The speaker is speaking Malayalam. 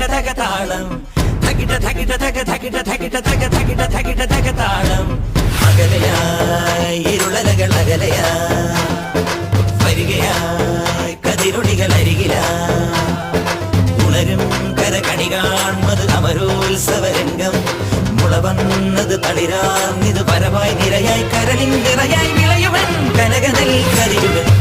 തക താളം തകിട തകിട തക തകിട തകിട തക തകിട തകിട തക താളം അകലയായി ഇരുളലകൾ അകലയായി വരികയായി കതിരൊളികൾ അരികിലായി ഉണരും കരകണി കാൺമത് അമരോത്സവരംഗം മുളവന്നത് തളിരാർന്നിത് പരവായി നിരയായി കരളിൻ നിറയായി വിളയുവൻ കനകനൽ കരിയുവൻ